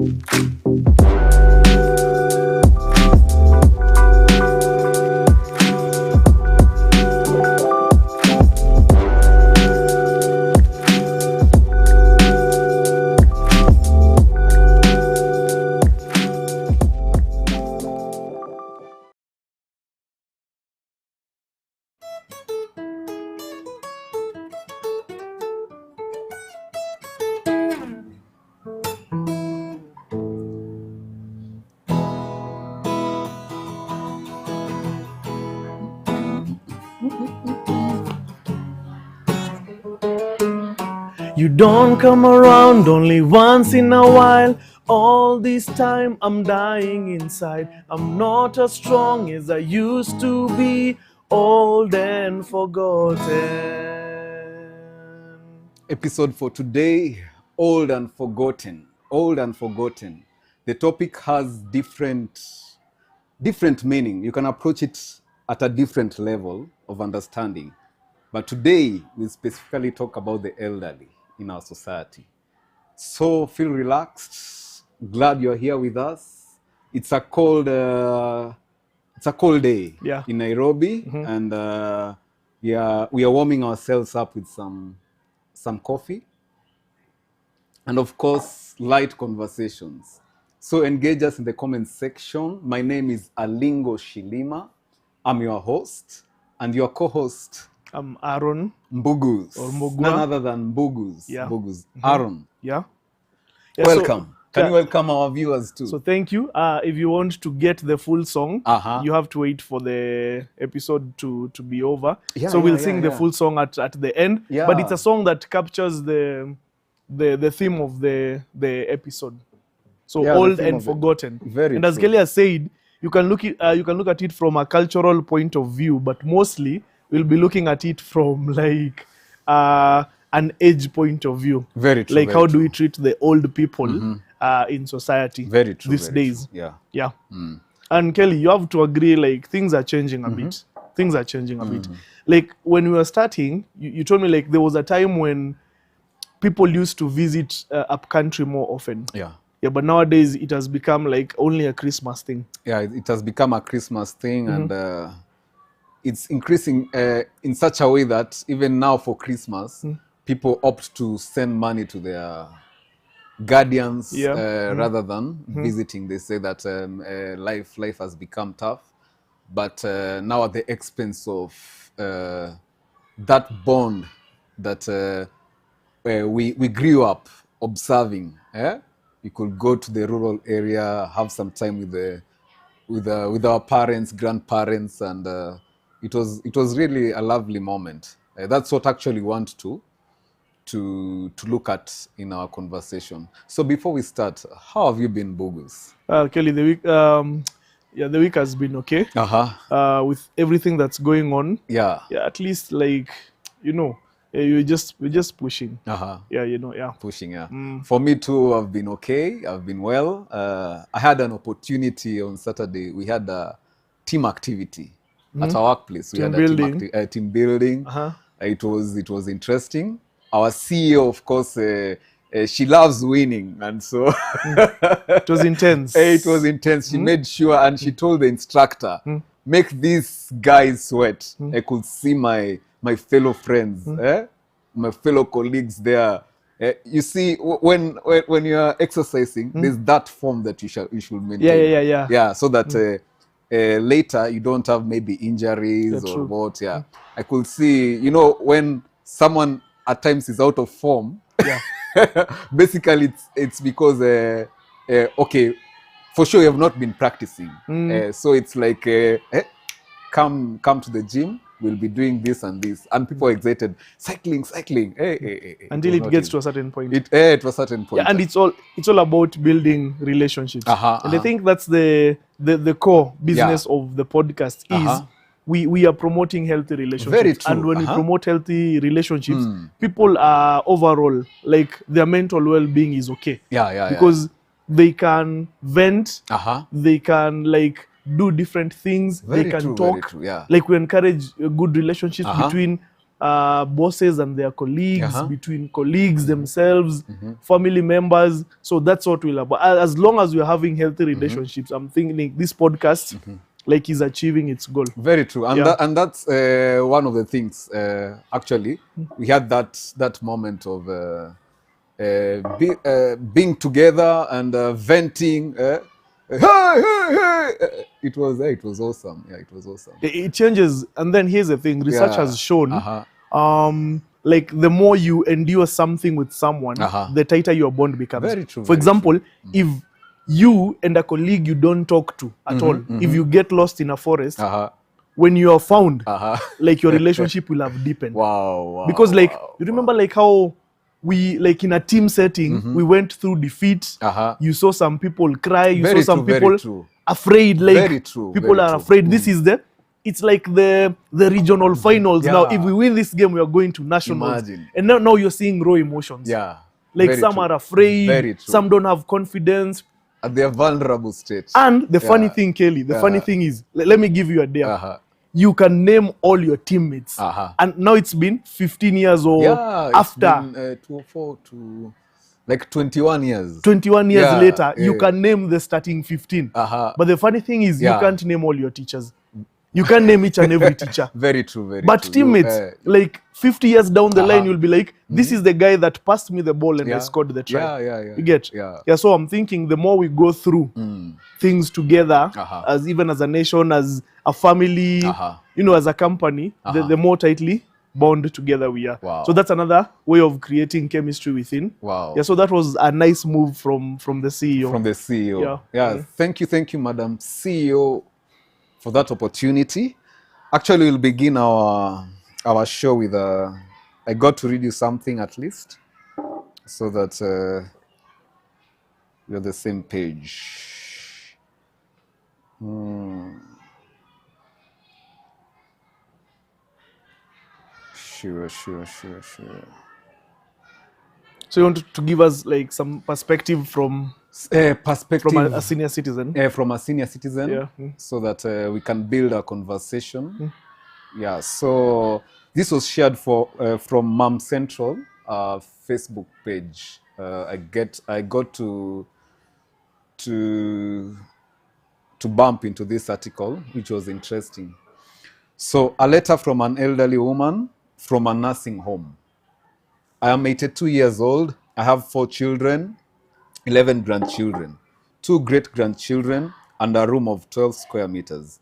You don't come around only once in a while. All this time I'm dying inside. I'm not as strong as I used to be, old and forgotten. Episode for today, old and forgotten. Old and forgotten. The topic has different meaning. You can approach it at a different level of understanding. But today, we specifically talk about the elderly in our society. So feel relaxed. Glad you're here with us. It's a cold day in Nairobi, and we are warming ourselves up with some coffee, and of course, light conversations. So engage us in the comments section. My name is Alingo Shilima. I'm your host, and your co-host, I'm Aaron Mbugus. or Mbugua. None other than Mbugus. Yeah. Mbugus. Aaron. Yeah. Welcome. Can you welcome our viewers too? So thank you. If you want to get the full song, Uh-huh. you have to wait for the episode to be over. Yeah, so we'll yeah, sing yeah, the yeah. full song at the end. Yeah. But it's a song that captures the theme of the episode. So Yeah, the old theme and of it. forgotten. Very and as true. Kelly has said, you can look at it from a cultural point of view, but mostly we'll be looking at it from like an age point of view. Very true. Like very how do true. we treat the old people in society Very true. these very days? true. Yeah. Yeah. And Kelly, you have to agree, like things are changing a bit. Things are changing a bit. Like when we were starting, you told me like there was a time when people used to visit up country more often. Yeah. Yeah, but nowadays it has become like only a Christmas thing. Yeah, it has become a Christmas thing, and it's increasing in such a way that even now for Christmas, people opt to send money to their guardians rather than visiting. They say that life has become tough, but now at the expense of that bond that we grew up observing. You could go to the rural area, have some time with our parents, grandparents, and it was really a lovely moment. That's what actually we want to look at in our conversation. So before we start, how have you been, Bogus? Kelly, the week has been okay. With everything that's going on. Yeah. Yeah, at least like we're just pushing. Yeah, Pushing. Yeah. For me too, I've been okay. I've been well. I had an opportunity on Saturday. We had a team activity at our workplace. We Team had building. a team building. It was interesting. Our CEO, of course, she loves winning, and so It was intense. it was intense. She made sure, and she told the instructor, make these guys sweat. I could see my fellow friends, my fellow colleagues there. You see, when you are exercising, there's that form that you should maintain. Yeah, so that later you don't have maybe injuries or what. Yeah, I could see, when someone at times is out of form. Yeah. Basically, it's because okay, for sure you have not been practicing. So it's like come to the gym. We'll be doing this and this, and people are excited. Cycling. Until it gets to a certain point. To a certain point. Yeah, and it's all about building relationships. And I think that's the core business of the podcast is we are promoting healthy relationships. Very true. And when we promote healthy relationships, people are overall like their mental well-being is okay. Because they can vent, they can like do different things, they can talk. Very true, yeah. Like we encourage good relationships between bosses and their colleagues, Uh-huh. between colleagues themselves, family members. So that's what we'll have. But as long as we're having healthy relationships, I'm thinking this podcast like is achieving its goal. Very true, and Yeah. that's one of the things. Actually, we had that moment of being together and venting. Hey, hey, hey! It was awesome. Yeah, it was awesome. It changes. And then here's the thing: research Yeah. has shown, Uh-huh. like the more you endure something with someone, Uh-huh. the tighter your bond becomes. Very true, For very example, if you and a colleague you don't talk to at all, if you get lost in a forest, Uh-huh. when you are found, Uh-huh. like your relationship will have deepened. Wow. Because like wow, you remember like how we like in a team setting we went through defeat. Uh-huh. You saw some people cry, you Very saw some true, very people true. afraid, like Very true, people very are true. afraid. This is it's like the regional finals. Now Yeah. if we win this game we are going to nationals. Imagine. And now you're seeing raw emotions. Yeah. Like Very some true. are afraid, Very true. some don't have confidence. At their vulnerable state. And the funny Yeah. thing, Kelly, the funny thing is, let me give you a dare. Uh-huh. You can name all your teammates. Uh-huh. And now it's been 15 years or Yeah. after. It's been 204 to like 21 years. 21 years Yeah, later, you yeah. can name the starting 15. Uh-huh. But the funny thing is, Yeah. you can't name all your teachers. You can't name each and every teacher. Very true, very But true. teammates, like 50 years down the line, Uh-huh. you'll be like, this is the guy that passed me the ball and I Yeah. scored the try. Yeah. You get? Yeah. So I'm thinking the more we go through things together, Uh-huh. as even as a nation, as a family, Uh-huh. you know, as a company, the more tightly bond together we are. Wow. So that's another way of creating chemistry within. Wow. So that was a nice move from the CEO. From the CEO. Yeah. Yeah. Thank you, Madam CEO, for that opportunity. Actually, we'll begin our show with I got to read you something at least, so that we're on the same page. Sure. So you want to give us like some perspective from Perspective a senior citizen? from a senior citizen, Yeah. so that we can build a conversation. Yeah, so this was shared from Mom Central Facebook page. I got to bump into this article, which was interesting. So, a letter from an elderly woman from a nursing home. I am 82 years old. I have 4 children, 11 grandchildren, 2 great-grandchildren, and a room of 12 square meters.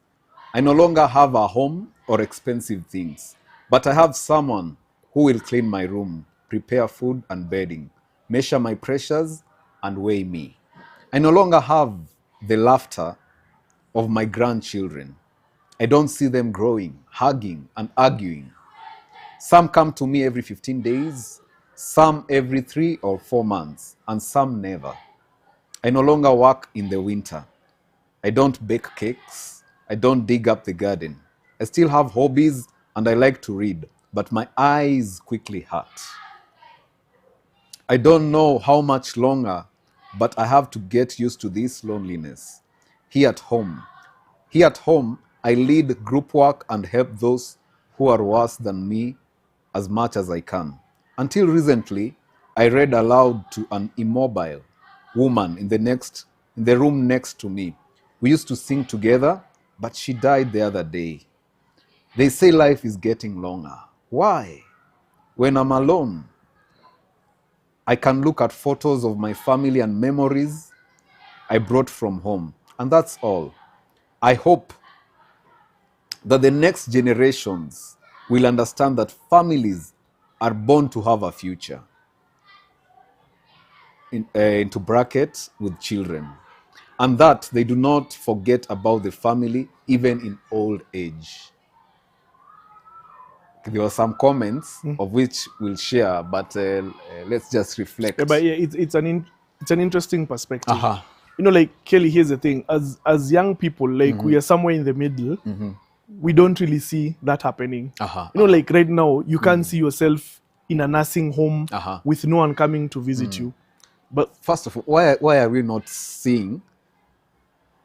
I no longer have a home or expensive things, but I have someone who will clean my room, prepare food and bedding, measure my pressures, and weigh me. I no longer have the laughter of my grandchildren. I don't see them growing, hugging, and arguing. Some come to me every 15 days, some every 3 or 4 months, and some never. I no longer work in the winter. I don't bake cakes. I don't dig up the garden. I still have hobbies and I like to read, but my eyes quickly hurt. I don't know how much longer, but I have to get used to this loneliness. Here at home, I lead group work and help those who are worse than me as much as I can. Until recently, I read aloud to an immobile woman in the room next to me. We used to sing together, but she died the other day. They say life is getting longer. Why? When I'm alone, I can look at photos of my family and memories I brought from home. And that's all. I hope that the next generations will understand that families are born to have a future. Into brackets, with children. And that they do not forget about the family even in old age. There were some comments of which we'll share, but let's just reflect. Yeah, but yeah, it's an interesting perspective. Uh-huh. You know, like Kelly, here's the thing: as young people, like we are somewhere in the middle. We don't really see that happening. Uh-huh. You know, like right now, you can't see yourself in a nursing home Uh-huh. with no one coming to visit you. But First of all, why are we not seeing?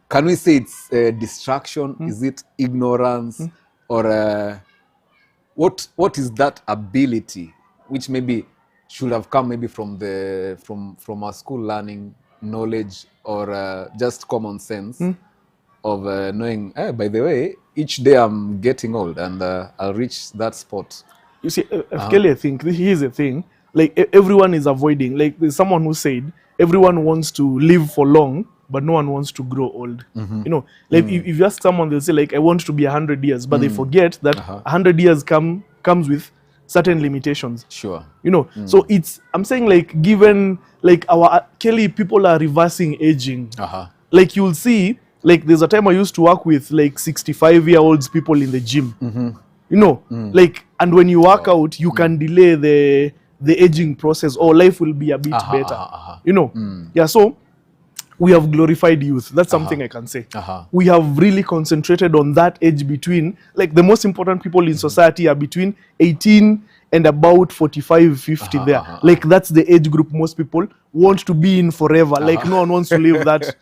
Can we say it's distraction? Is it ignorance? Or what is that ability which maybe should have come maybe from our school learning knowledge, or just common sense of knowing, by the way, each day I'm getting old and I'll reach that spot. You see, Kelly, I think here's the thing. Like everyone is avoiding. Like there's someone who said everyone wants to live for long, but no one wants to grow old. You know, like if you ask someone, they'll say like I want to be 100 years, but they forget that 100 years comes with certain limitations. Sure. You know, so I'm saying like given like our Kelly, people are reversing aging. Like you'll see, like there's a time I used to work with like 65-year-olds people in the gym. You know, like, and when you work out, you can delay the aging process, or life will be a bit better. You know, yeah. So we have glorified youth. That's something I can say. We have really concentrated on that age between, like the most important people in society are between 18 and about 45, 50 there. Like that's the age group most people want to be in forever. Like no one wants to live that,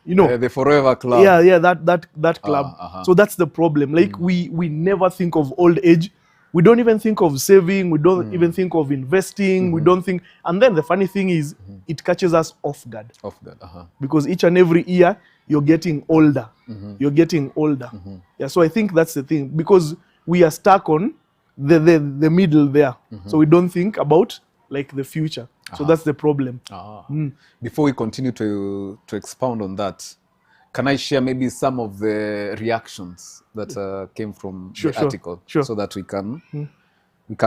you know. The forever club. Yeah, that club. So that's the problem. Like we never think of old age. We don't even think of saving. We don't even think of investing. We don't think. And then the funny thing is, it catches us off guard. Because each and every year, you're getting older. You're getting older. Yeah, so I think that's the thing. Because we are stuck on the middle there. So we don't think about like the future. So that's the problem. Before we continue to expound on that, can I share maybe some of the reactions that came from the article, so that we can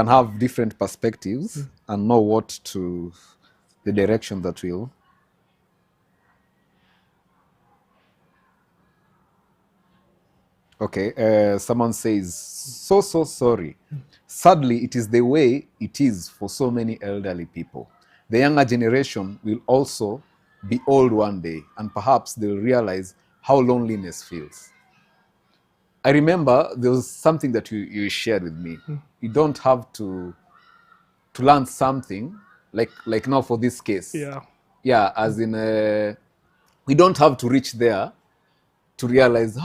have different perspectives and know the direction that we'll. Okay, someone says, so sorry. Sadly, it is the way it is for so many elderly people. The younger generation will also be old one day, and perhaps they'll realize how loneliness feels. I remember there was something that you shared with me. You don't have to learn something, like now for this case. Yeah, as in, we don't have to reach there to realize,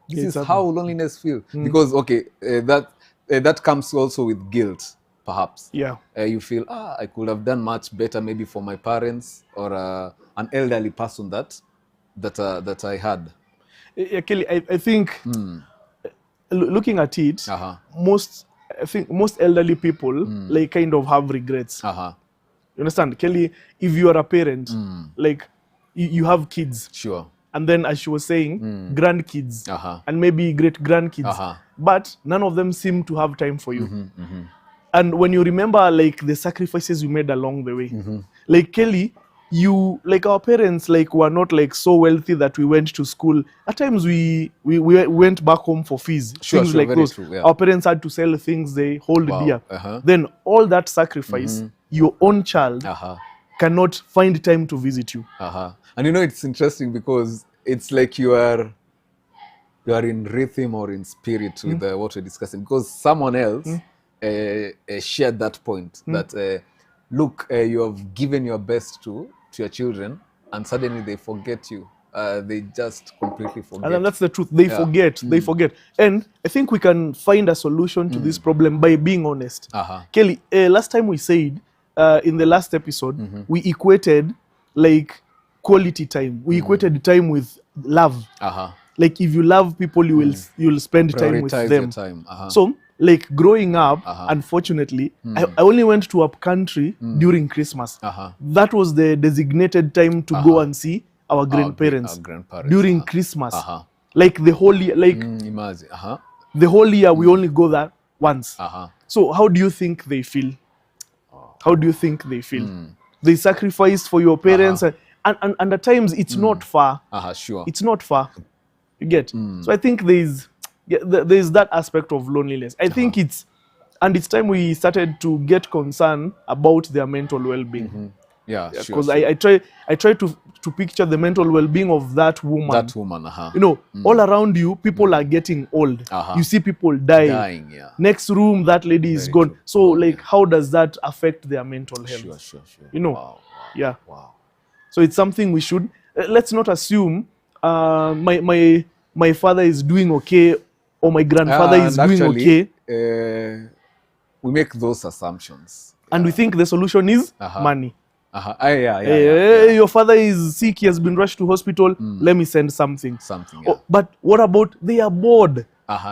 this is how loneliness feels. Because, okay, that comes also with guilt, perhaps. You feel, I could have done much better maybe for my parents or an elderly person that I had. Kelly, I think looking at it, most elderly people like kind of have regrets. You understand, Kelly? If you are a parent, like you have kids, and then as she was saying, grandkids, and maybe great grandkids, but none of them seem to have time for you. And when you remember like the sacrifices you made along the way, like Kelly, you, like our parents, like were not like so wealthy that we went to school. At times we went back home for fees, things like those. Our parents had to sell things they hold dear. Then all that sacrifice, your own child cannot find time to visit you. And you know, it's interesting because it's like you are in rhythm or in spirit with what we're discussing, because someone else shared that point that look, you have given your best to your children, and suddenly they forget you. They just completely forget. And then that's the truth. They forget. They forget. And I think we can find a solution to this problem by being honest. Kelly, last time we said, in the last episode, we equated like quality time. We equated time with love. Like if you love people, you'll spend time with them. Your time. So like growing up, unfortunately, I only went to a country during Christmas. That was the designated time to go and see our grandparents, during Christmas. Like the whole year, like imagine. the whole year we only go there once. So how do you think they feel? How do you think they feel? They sacrificed for your parents, and at times it's not far. It's not far. You get? So I think there's that aspect of loneliness. I think it's time we started to get concerned about their mental well-being. Because I try to picture the mental well-being of that woman. You know, all around you, people are getting old. You see people dying. Next room, that lady is gone. So, like, how does that affect their mental health? You know, So it's something we should. Let's not assume my father is doing okay, or my grandfather is doing okay. we make those assumptions. And we think the solution is Uh-huh. money. Yeah. Your father is sick, he has been rushed to hospital, let me send something. Something, yeah. But what about they are bored?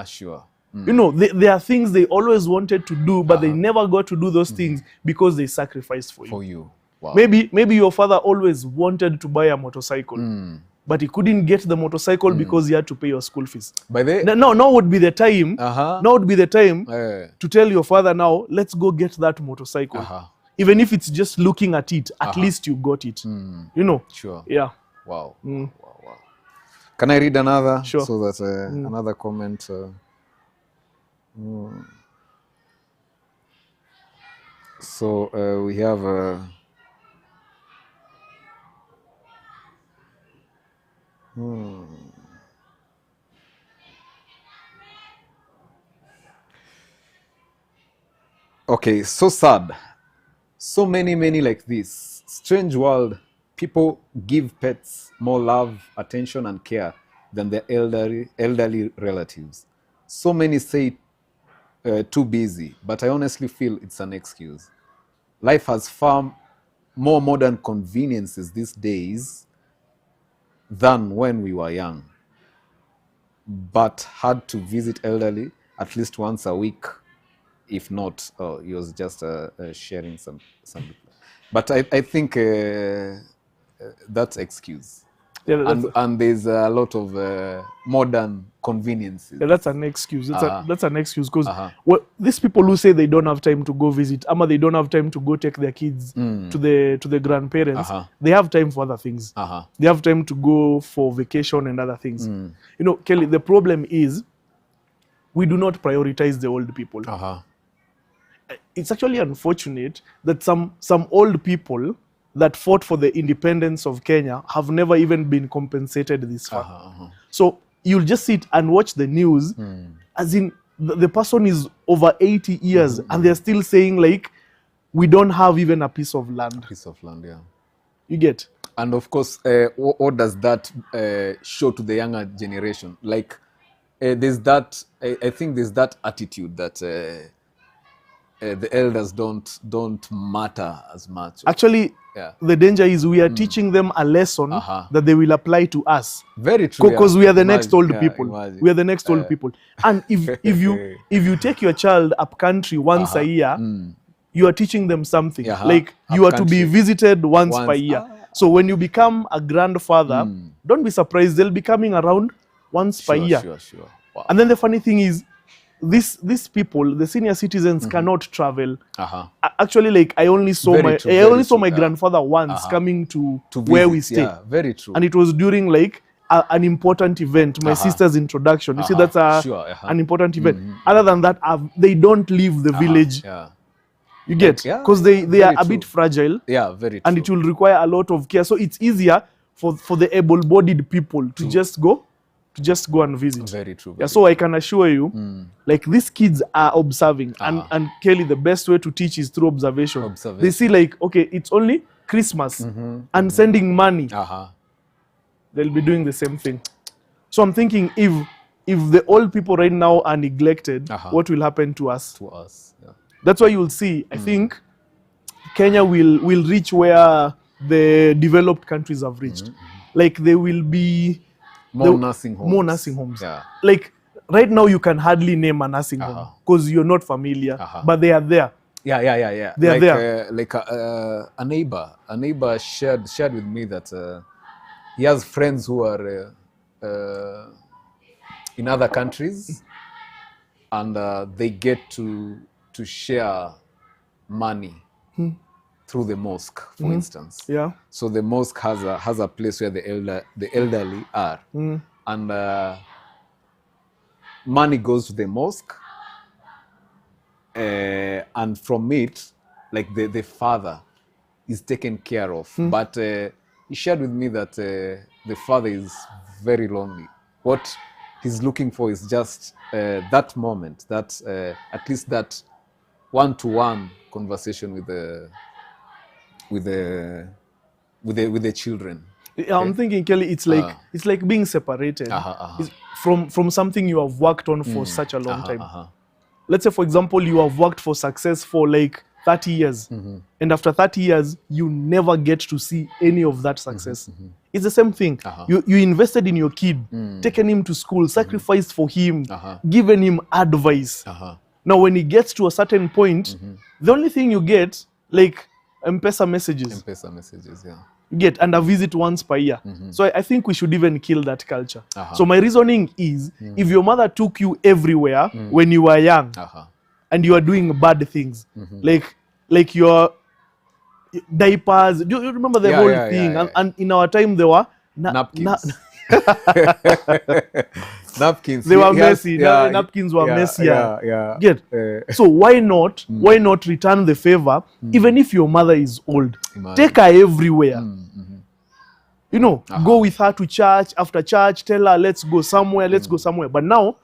Sure. You know, there are things they always wanted to do, but they never got to do those things because they sacrificed for you. For you. Wow. Maybe your father always wanted to buy a motorcycle, but he couldn't get the motorcycle because he had to pay your school fees. By the Now would be the time. Now would be the time to tell your father, now let's go get that motorcycle. Even if it's just looking at it, at least you got it. You know. Sure. Yeah. Wow. Wow. Can I read another? Sure. So that another comment. So we have. Okay, so sad. So many like this. Strange world. People give pets more love, attention, and care than their elderly relatives. So many say too busy, but I honestly feel it's an excuse. Life has far more modern conveniences these days than when we were young, but had to visit elderly at least once a week, if not. Oh, he was just sharing some. But I think that's excuse. Yeah, And there's a lot of modern conveniences. yeah, that's an excuse. That's an excuse because Uh-huh. these people who say they don't have time to go visit, they don't have time to go take their kids to the grandparents, they have time for other things. They have time to go for vacation and other things. You know, Kelly, the problem is we do not prioritize the old people. It's actually unfortunate that some old people that fought for the independence of Kenya have never even been compensated this far. So you'll just sit and watch the news, as in the person is over 80 years and they're still saying like, we don't have even a piece of land. Piece of land, yeah. You get? And of course, what does that show to the younger generation? Like, there's that. I think there's that attitude that the elders don't matter as much. Actually, the danger is we are teaching them a lesson that they will apply to us. Very true. Because we are the next old Yeah, people. imagine. We are the next old people. And if you take your child up country once a year, you are teaching them something. Like you are to be Up-country. visited once per year. So when you become a grandfather, don't be surprised, they'll be coming around once per year. Sure. Wow. And then the funny thing is, these people, the senior citizens, cannot travel. Actually, like I only saw my grandfather once coming to where visit, we stay. Yeah, very true. And it was during like an important event, my sister's introduction. You see, that's an important event. Other than that, they don't leave the village. Yeah. You get? Yeah, Because they very are a true. bit fragile. Yeah, very true. And it will require a lot of care. So it's easier for the able-bodied people to just go and visit. Very true. Yeah, so I can assure you, like these kids are observing, and Kelly, the best way to teach is through observation. They see like, okay, it's only Christmas and sending money. They'll be doing the same thing. So I'm thinking, if the old people right now are neglected, what will happen to us? To us, yeah. That's why you'll see. I think Kenya will reach where the developed countries have reached. Like there will be More nursing homes. Yeah. Like right now, you can hardly name a nursing home because you're not familiar, but they are there. Yeah. They are like, there. Like a neighbor shared with me that he has friends who are in other countries, and they get to share money through the mosque, for instance. Yeah. So the mosque has a place where the elderly are, and money goes to the mosque, and from it, like the father is taken care of. But he shared with me that the father is very lonely. What he's looking for is just that moment, that at least that one-to-one conversation with the children. I'm thinking, Kelly, it's like being separated. It's from something you have worked on for such a long time. let's say for example you have worked for success for like 30 years, and after 30 years you never get to see any of that success. It's the same thing. You invested in your kid, taken him to school, sacrificed for him, given him advice. Now when he gets to a certain point, the only thing you get, like M-Pesa messages, yeah. you get, and a visit once per year. So I think we should even kill that culture. So my reasoning is, if your mother took you everywhere when you were young, and you are doing bad things, like your diapers, do you remember the whole thing? And in our time there were napkins. Napkins. They were messy. Napkins were messier. Get? So why not return the favor, even if your mother is old? Take her everywhere. You know, go with her to church. After church, tell her, let's go somewhere. But now,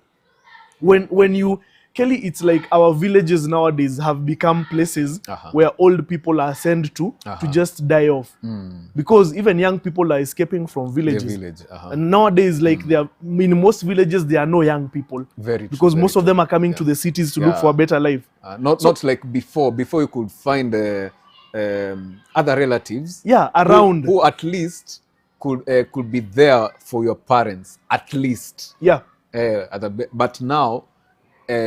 when you, Kelly, it's like our villages nowadays have become places where old people are sent to just die off. Because even young people are escaping from villages. And nowadays, like there are, in most villages, there are no young people. Because most of them are coming to the cities to look for a better life. Not like before. Before you could find other relatives. Around. Who at least could be there for your parents. At least. But now,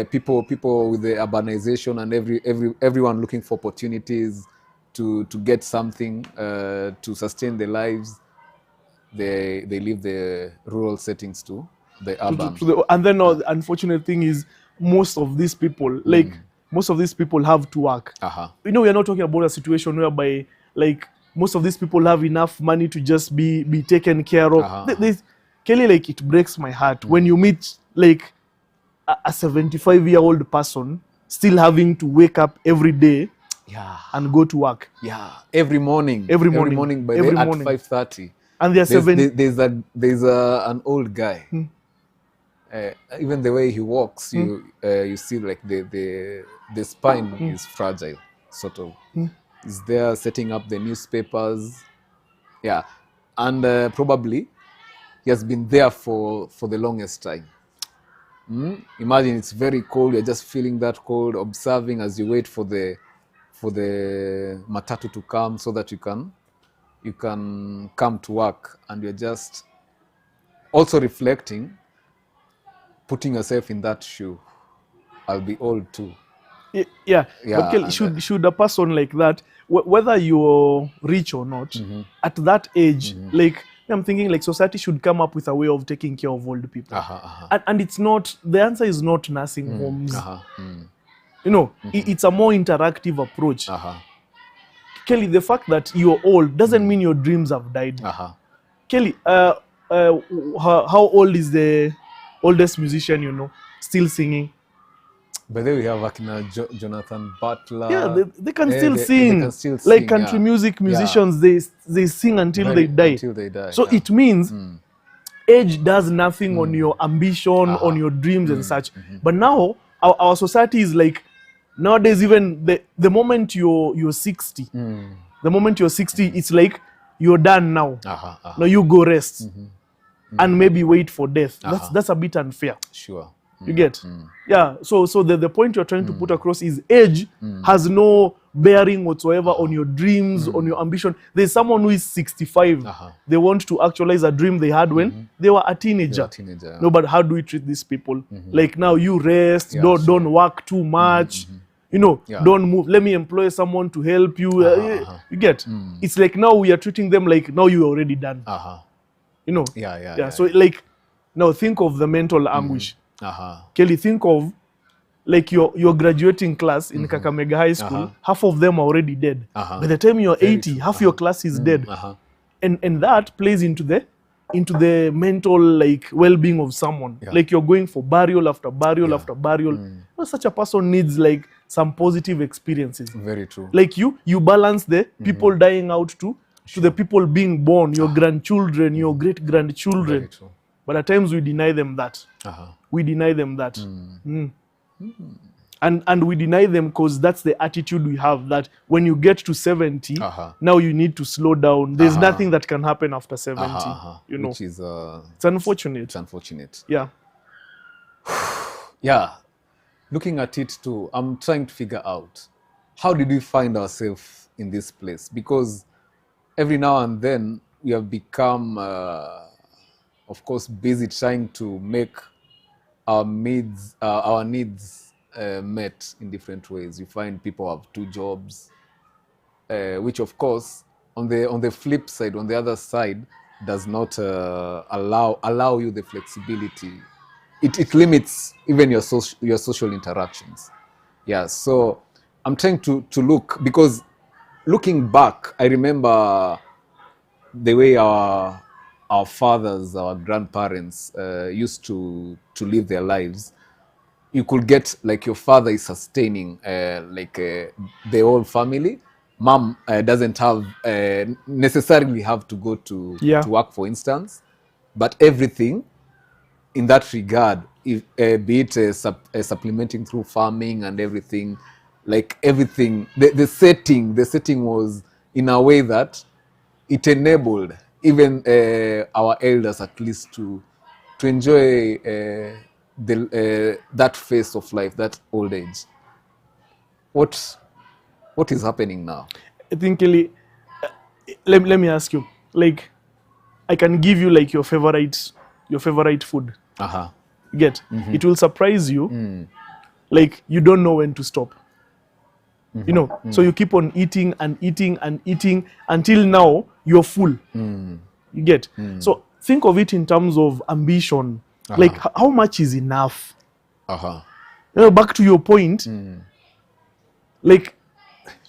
people with the urbanization and everyone looking for opportunities to get something to sustain their lives, they leave the rural settings to the urban. And then the unfortunate thing is most of these people have to work. You know, we are not talking about a situation whereby like most of these people have enough money to just be taken care of. Kelly, like it breaks my heart when you meet like a 75-year-old person still having to wake up every day and go to work. Every morning by at 5:30. And there's an old guy. Even the way he walks, you see like the spine is fragile, sort of. He's there setting up the newspapers. And probably he has been there for the longest time. Imagine it's very cold, you're just feeling that cold, observing as you wait for the matatu to come so that you can come to work, and you're just also reflecting, putting yourself in that shoe. I'll be old too. But Kelly, should a person like that, whether you're rich or not, at that age, like I'm thinking like society should come up with a way of taking care of old people. And it's not, the answer is not nursing homes. You know, it's a more interactive approach. Kelly, the fact that you're old doesn't mean your dreams have died. Kelly, how old is the oldest musician you know still singing? But then we have Jonathan Butler. They can still sing. They can still like sing, country music musicians, they sing until they die. So it means age does nothing on your ambition, on your dreams and such. But now our society is like, nowadays even the moment you're 60, it's like you're done now. Now you go rest and maybe wait for death. That's a bit unfair. Sure. You get? So the point you're trying to put across is age has no bearing whatsoever on your dreams, on your ambition. There's someone who is 65. They want to actualize a dream they had when they were a teenager. No, but how do we treat these people? Like now you rest, don't work too much. You know, don't move. Let me employ someone to help you. You get? It's like now we are treating them like now you're already done. You know? So like now think of the mental anguish. Kelly, think of like your graduating class in Kakamega High School. Half of them are already dead. By the time you're 80, half your class is dead. And that plays into the mental like well-being of someone. Like you're going for burial after burial after burial. You know, such a person needs like some positive experiences. Very true. Like you balance the people dying out to the people being born, your grandchildren, your great-grandchildren. Very true. But at times we deny them that. We deny them that. And we deny them because that's the attitude we have, that when you get to 70, now you need to slow down. There's nothing that can happen after 70. You know, which is it's unfortunate. It's unfortunate. Yeah. looking at it too, I'm trying to figure out how did we find ourselves in this place? Because every now and then we have become, of course, busy trying to make our needs met in different ways. You find people have two jobs, which of course, on the flip side, on the other side, does not allow you the flexibility. It limits even your social interactions. Yeah, so I'm trying to look, because looking back, I remember the way our fathers, our grandparents used to live their lives. You could get like your father is sustaining the whole family. Mom doesn't have necessarily have to go to Yeah. work, for instance, but everything in that regard, if, be it supplementing through farming and everything, like everything, the setting was in a way that it enabled even our elders at least to enjoy that phase of life, that old age. What is happening now? I think, Kelly, let me ask you, like, I can give you like your favorite food. Uh-huh. You get? It will surprise you. Like, you don't know when to stop. You know, so you keep on eating and eating and eating until now you're full. You get? So think of it in terms of ambition. Like, how much is enough? Uh-huh. You know, back to your point, like,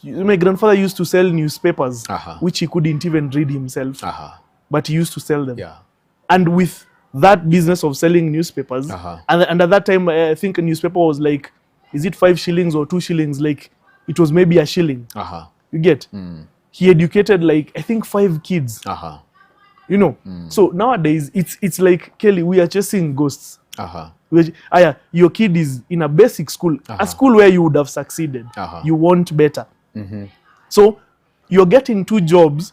my grandfather used to sell newspapers, which he couldn't even read himself, but he used to sell them. Yeah. And with that business of selling newspapers, and at that time, I think a newspaper was like, is it 5 shillings or 2 shillings? Like, it was maybe a shilling. You get? He educated like, I think 5 kids. You know? So nowadays, it's like, Kelly, we are chasing ghosts. Your kid is in a basic school, a school where you would have succeeded. You want better. So you're getting 2 jobs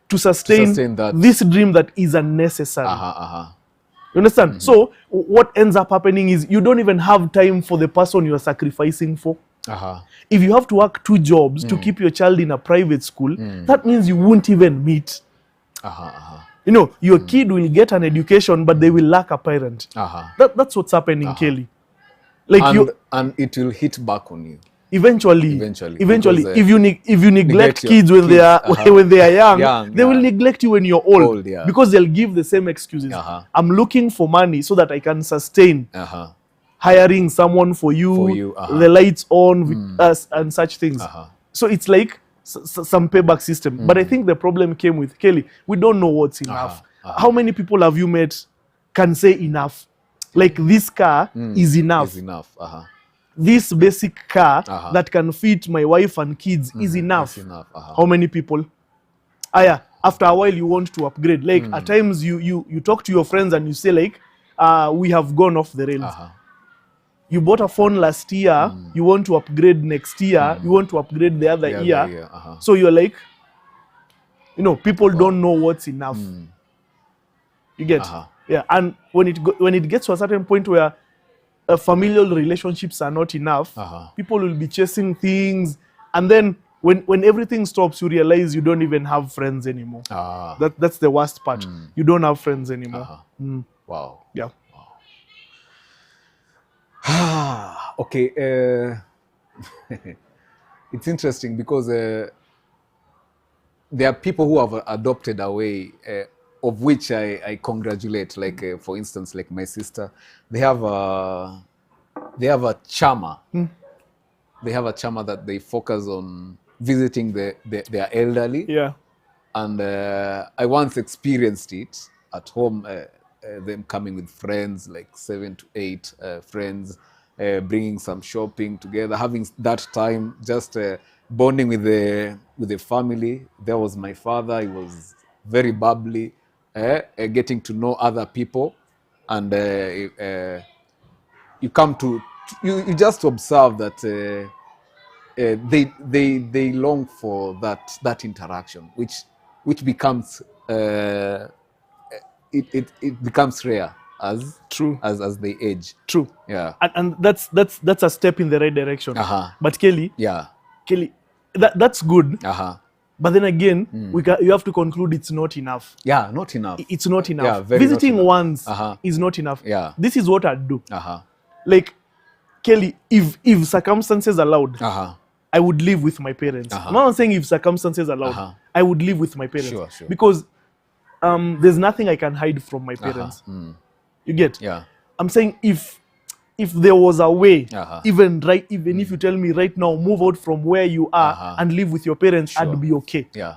to sustain that. this dream that is unnecessary. You understand? So what ends up happening is you don't even have time for the person you're sacrificing for. If you have to work 2 jobs to keep your child in a private school, that means you won't even meet. You know, your kid will get an education, but they will lack a parent. That's what's happening, Kelly. Like, and it will hit back on you. Eventually, because, if you neglect your kids when kids, when they are young, they will neglect you when you're old, yeah. because they'll give the same excuses. I'm looking for money so that I can sustain hiring someone for you, the lights on with us and such things. So it's like some payback system. But I think the problem came with, Kelly, we don't know what's enough. How many people have you met can say enough? Like, this car is enough. Is enough. This basic car that can fit my wife and kids is enough. How many people? After a while you want to upgrade. Like, at times you talk to your friends and you say like, we have gone off the rails. You bought a phone last year, you want to upgrade next year, you want to upgrade the other year. So you're like, you know, people don't know what's enough. You get? Yeah, and when it gets to a certain point where familial relationships are not enough, people will be chasing things, and then when everything stops, you realize you don't even have friends anymore. That's the worst part. You don't have friends anymore. Wow. Yeah. Okay. It's interesting because there are people who have adopted a way of which I congratulate. Like, for instance, like my sister, they have a charmer. They have a charmer that they focus on visiting their elderly. Yeah. And I once experienced it at home. Them coming with friends, like 7 to 8 friends, bringing some shopping together, having that time, just bonding with the family. There was my father. He was very bubbly, getting to know other people, and you come to you just observe that they long for that interaction, which becomes it becomes rare. as True. as they age. True. Yeah. And that's a step in the right direction. Uh-huh. But Kelly, Yeah. that's good. Uh-huh. But then again, you have to conclude it's not enough. Yeah, not enough. It's not enough. Yeah, very Visiting not enough. once Uh-huh. is not enough. Yeah. This is what I'd do. Uh-huh. Like, Kelly, if circumstances allowed, Uh-huh. I would live with my parents. Uh-huh. I'm not saying if circumstances allowed, Uh-huh. I would live with my parents. Sure, sure. Because there's nothing I can hide from my parents. You get? Yeah. I'm saying if there was a way, Uh-huh. even if you tell me right now, move out from where you are Uh-huh. and live with your parents, Sure. I'd be okay. Yeah.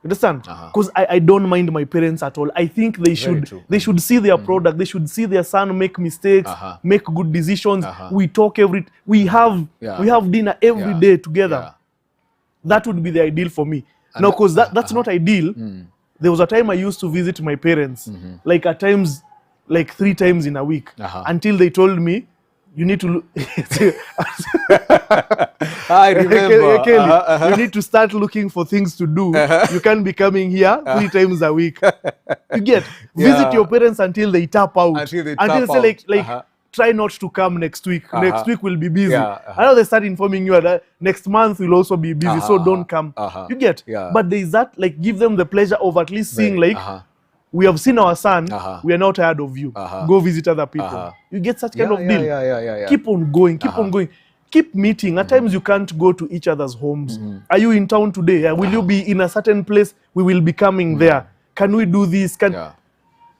Understand? Uh-huh. Because I don't mind my parents at all. I think they should true. they should see their product. They should see their son make mistakes, Uh-huh. make good decisions. Uh-huh. We talk we have dinner every day Yeah. together. Yeah. That would be the ideal for me. And Now, because that's not ideal. There was a time I used to visit my parents, like at times, like 3 times in a week, Uh-huh. until they told me, you need to look. I remember. Kelly, you need to start looking for things to do. You can't be coming here 3 times a week. You get visit Yeah. your parents until they tap out. Until they say tap like out. try not to come next week. Next week we'll be busy. Yeah, I know they start informing you that next month we'll also be busy, so don't come. You get. Yeah. But there is that, like, give them the pleasure of at least seeing, Very- like, we have seen our son. Uh-huh. We are not tired of you. Uh-huh. Go visit other people. Uh-huh. You get such kind of Yeah, deal. yeah. Keep on going. Keep on going. Keep meeting. At times you can't go to each other's homes. Are you in town today? Will you be in a certain place? We will be coming there. Can we do this? Yeah.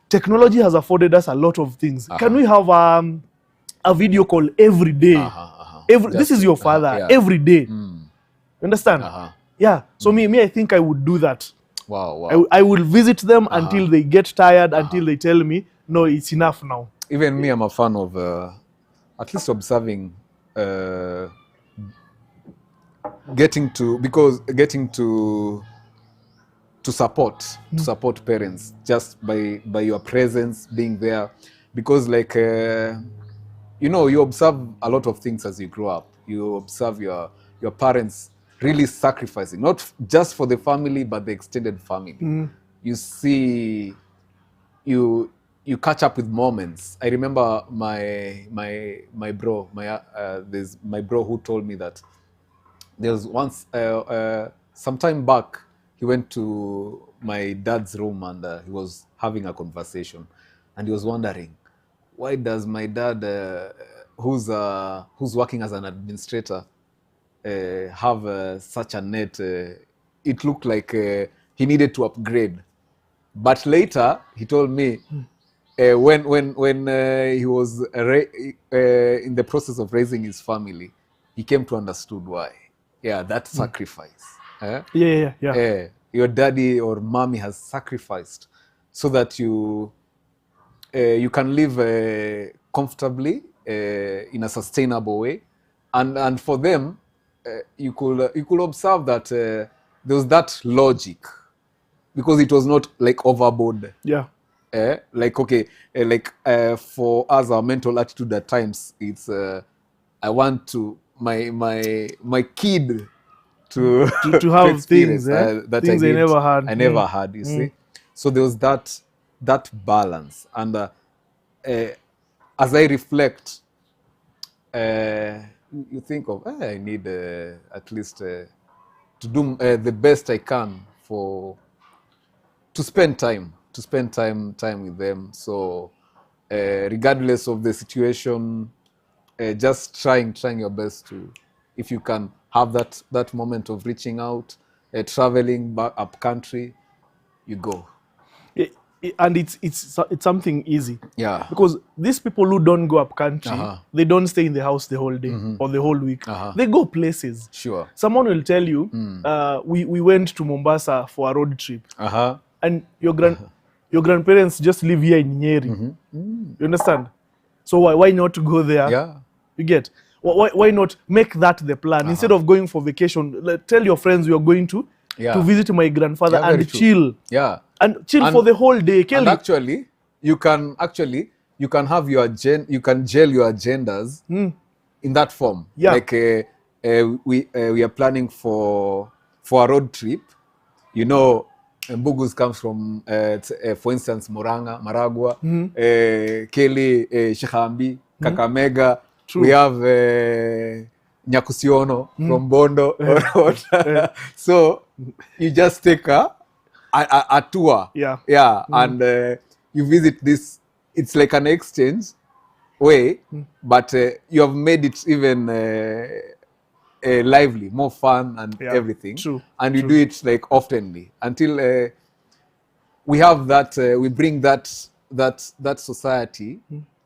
Technology has afforded us a lot of things. Can we have a video call every day? This is your father. yeah. Every day. Understand? Yeah. So me, I think I would do that. Wow. I will visit them until they get tired, until they tell me, no, it's enough now. Even me, I'm a fan of at least observing, getting to support parents just by your presence, being there, because like you observe a lot of things as you grow up. You observe your parents really sacrificing, not just for the family but the extended family. You see, you catch up with moments. I remember my bro, there's my bro who told me that there was once some time back he went to my dad's room and he was having a conversation, and he was wondering, why does my dad who's working as an administrator have such a net? It looked like he needed to upgrade. But later he told me, when he was in the process of raising his family, he came to understood why. Yeah, that sacrifice. Yeah. Your daddy or mommy has sacrificed so that you can live comfortably in a sustainable way, and for them, you could observe that there was that logic, because it was not like overboard. Yeah. Like, okay, for us, our mental attitude at times, it's I want to my kid to have experience, things that things I they didn't- never had. I never had, you see. So there was that balance, and as I reflect, you think of, I need at least to do the best I can to spend time with them. So regardless of the situation, just trying your best to, if you can have that moment of reaching out, traveling back up country, you go. And it's something easy. Yeah. Because these people who don't go up country, they don't stay in the house the whole day or the whole week. They go places. Sure. Someone will tell you, we went to Mombasa for a road trip, and your grandparents just live here in Nyeri. You understand? So why not go there? Yeah. You get? Why not make that the plan? Instead of going for vacation, tell your friends you are going to visit my grandfather and chill. Yeah. And chill for the whole day. Kelly. And actually, you can have you can gel your agendas in that form. Yeah. Like we are planning for a road trip. Mbugus comes from, for instance, Moranga, Maragua, Keli, Shikhambi, Kakamega. True. We have Nyakusiono from Bondo. So you just take a tour. Yeah. And you visit this. It's like an exchange way, but you have made it even lively, more fun and everything. True. And you do it like oftenly until we have that. We bring that society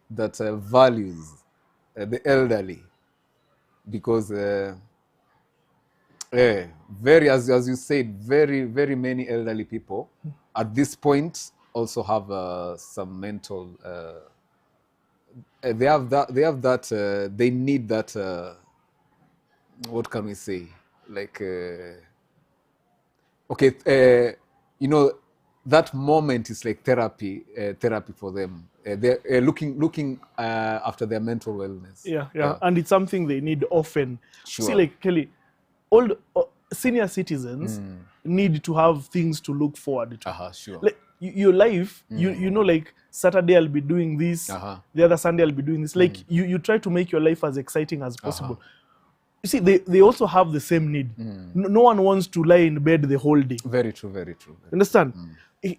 that values the elderly, because very, as you said, very many elderly people at this point also have some mental. They have that. They need that. What can we say? Like, okay, you know, that moment is like therapy for them. They're looking after their mental wellness. Yeah. And it's something they need often. Sure. See, like, Kelly, old senior citizens need to have things to look forward to. Sure. Like, your life, you know, like Saturday I'll be doing this, the other Sunday I'll be doing this. Like, you try to make your life as exciting as possible. You see, they also have the same need. No one wants to lie in bed the whole day. Very true. Understand?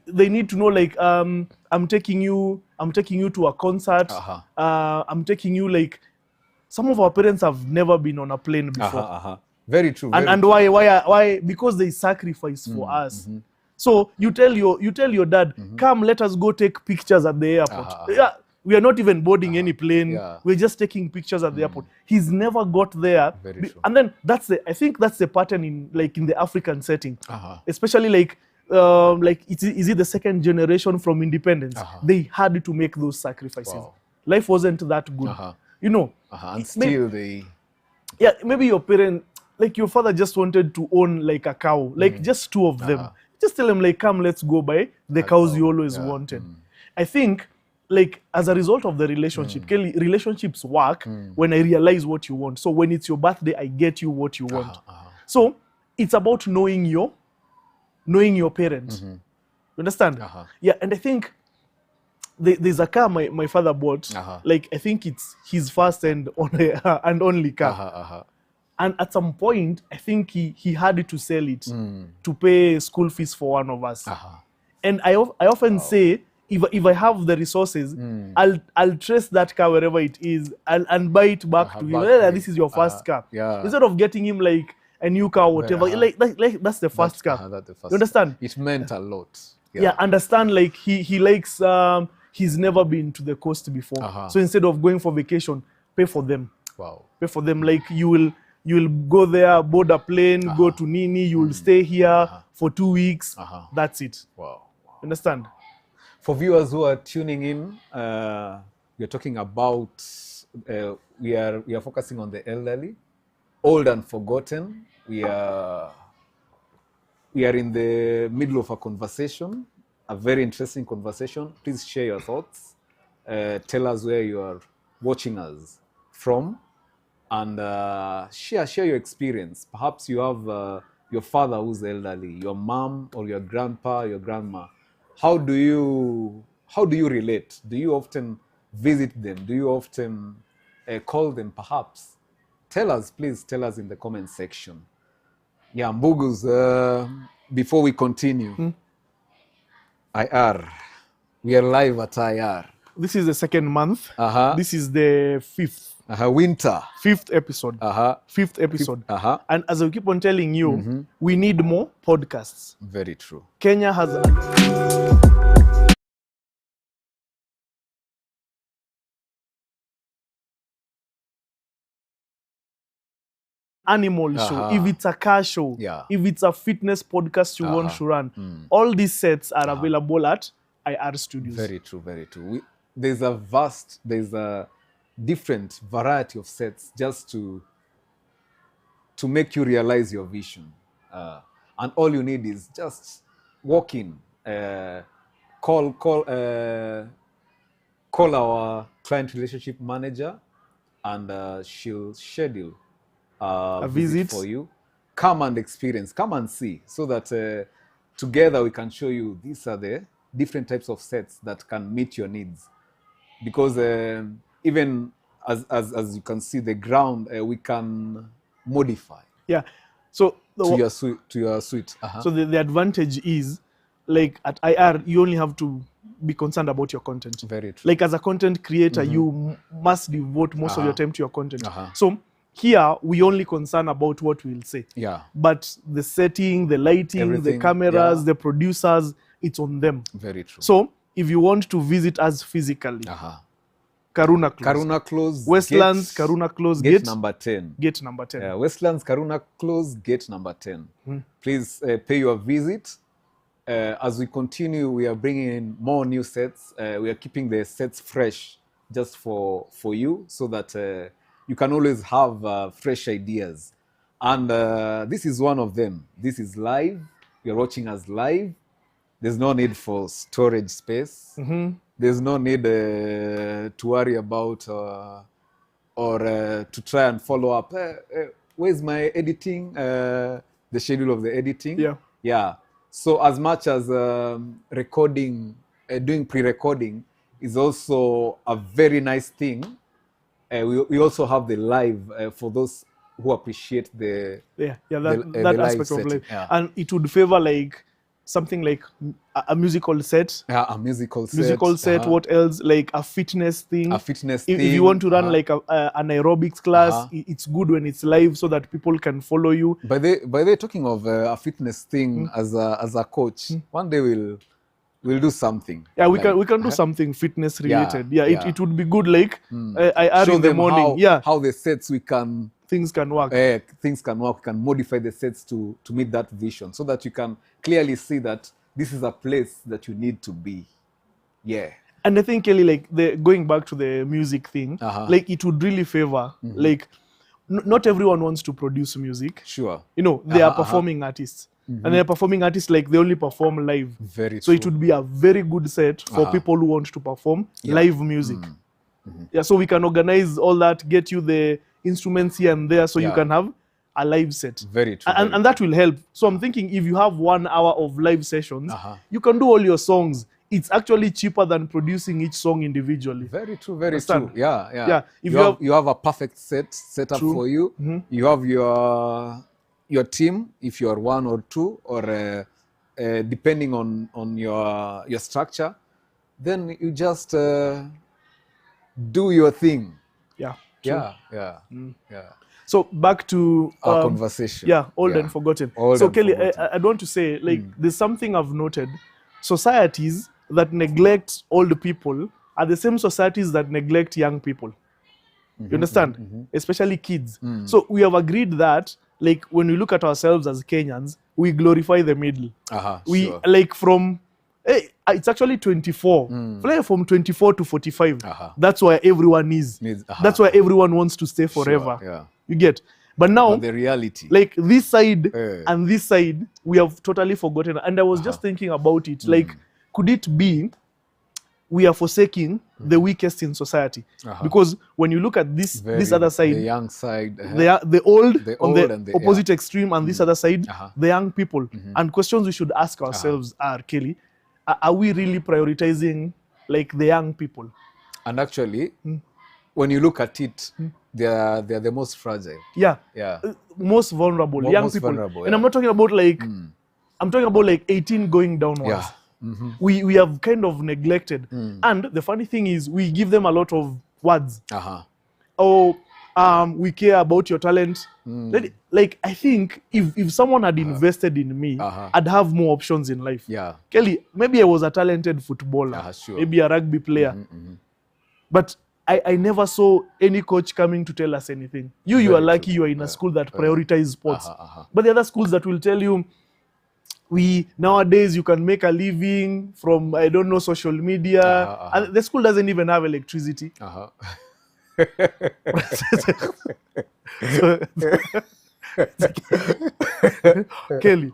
They need to know, like, I'm taking you to a concert. I'm taking you, like, some of our parents have never been on a plane before. Very true. And why? Because they sacrifice for us. So you tell your dad, come, let us go take pictures at the airport. Yeah, we are not even boarding any plane. We're just taking pictures at the airport. He's never got there. Very true. And then I think that's the pattern in the African setting, especially like is it the second generation from independence? They had to make those sacrifices. Wow. Life wasn't that good, you know. And still maybe your parent, like your father, just wanted to own like a cow, like just two of them. Just tell them, like, come, let's go buy the cows you always wanted. I think, like, as a result of the relationship, Kelly, relationships work when I realize what you want. So when it's your birthday, I get you what you want. So it's about knowing your parents. You understand? Yeah, and I think there's a car my father bought. Like, I think it's his first and only car. And at some point, I think he had to sell it to pay school fees for one of us. And I often say, if I have the resources, I'll trace that car wherever it is and buy it back to him. This is your first car. Instead of getting him like a new car, whatever. Like that's the first car. You understand? It meant a lot. Yeah, understand. Like he likes. He's never been to the coast before. So instead of going for vacation, pay for them. Wow. Pay for them. Like you will go there, board a plane, go to Nini. You will stay here for 2 weeks. That's it. Wow. Understand? For viewers who are tuning in, we are talking about we are focusing on the elderly, old and forgotten. We are in the middle of a conversation, a very interesting conversation. Please share your thoughts. Tell us where you are watching us from, and share your experience. Perhaps you have your father who's elderly, your mom or your grandpa, your grandma. How do you relate? Do you often visit them? Do you often call them, perhaps? Please tell us in the comment section. Yeah, Mbugus, before we continue, IR. We are live at IR. This is the second month. This is the fifth. Winter. Fifth episode. Fifth episode. And as I keep on telling you, we need more podcasts. Very true. Kenya has animal show, if it's a car show, if it's a fitness podcast you want to run, all these sets are available at IR Studios. Very true, very true. There's a different variety of sets just to make you realize your vision. And all you need is just walk in, call our client relationship manager, and she'll schedule a visit for you. Come and experience, come and see, so that together we can show you these are the different types of sets that can meet your needs. Because even as you can see, the ground we can modify Yeah. So to your suite. So the advantage is, like at IR, you only have to be concerned about your content. Very true. Like as a content creator, you must devote most of your time to your content. So here we only concern about what we'll say. Yeah. But the setting, the lighting, Everything, the cameras, yeah. the producers, it's on them. Very true. So if you want to visit us physically, Karuna Close. Karuna Close. Westlands, Karuna Close, gate number 10. Gate number 10. Yeah, Westlands, Karuna Close, gate number 10. Please pay your visit. As we continue, we are bringing in more new sets. We are keeping the sets fresh just for you, so that you can always have fresh ideas. And this is one of them. This is live. You're watching us live. There's no need for storage space. There's no need to worry about or to try and follow up. Where's my editing? The schedule of the editing. Yeah. Yeah. So as much as recording, doing pre-recording is also a very nice thing. We also have the live for those who appreciate that live aspect of live. Yeah. And it would favor like something like a musical set. Yeah, a musical set. Musical set. What else? Like a fitness thing. A fitness If thing. you want to run like an aerobics class, it's good when it's live so that people can follow you. By the way, talking of a fitness thing, as a coach, one day we'll do something. Yeah, we can do something fitness related. Yeah, it would be good. Like I are show in the them morning. how the sets things can work. Things can work. We can modify the sets to meet that vision, so that you can clearly see that this is a place that you need to be. Yeah. And I think, Kelly, like going back to the music thing, like it would really favor, like not everyone wants to produce music. Sure. You know, they are performing artists. And they're performing artists, like they only perform live. Very so true. it would be a very good set for people who want to perform live music. Yeah, so we can organize all that, get you the instruments here and there, so you can have a live set. Very true. And that will help. So I'm thinking if you have 1 hour of live sessions, you can do all your songs. It's actually cheaper than producing each song individually. Very true. Very Understand? true. Yeah. Yeah. If you have a perfect set up for you. You have your team, if you are 1 or 2, or depending on your structure, then you just do your thing. Yeah. Yeah. So back to our conversation. Yeah, old and forgotten. So Kelly, I want to say, like, there's something I've noted. Societies that neglect old people are the same societies that neglect young people. You understand? Especially kids. So we have agreed that, like, when we look at ourselves as Kenyans, we glorify the middle. We like from it's actually 24. Like from 24 to 45. That's where everyone is. That's why everyone wants to stay forever. Yeah. You get? But now, the reality, like this side and this side, we have totally forgotten. And I was just thinking about it. Like, could it be we are forsaking the weakest in society? Because when you look at this other side, the young side, they are the old on the and opposite extreme, and this other side, the young people. And questions we should ask ourselves are, Kelly, are we really prioritizing like the young people? And actually, when you look at it, they are the most fragile. Yeah. Most vulnerable, young most people. vulnerable, and I'm not talking about like, I'm talking about like 18 going downwards. We have kind of neglected. And the funny thing is, we give them a lot of words. We care about your talent. Like, I think if someone had invested in me, I'd have more options in life. Kelly, maybe I was a talented footballer, maybe a rugby player, but I never saw any coach coming to tell us anything. You are lucky you are in a school that prioritizes sports. But the other schools that will tell you, nowadays you can make a living from, I don't know, social media. And the school doesn't even have electricity. Kelly,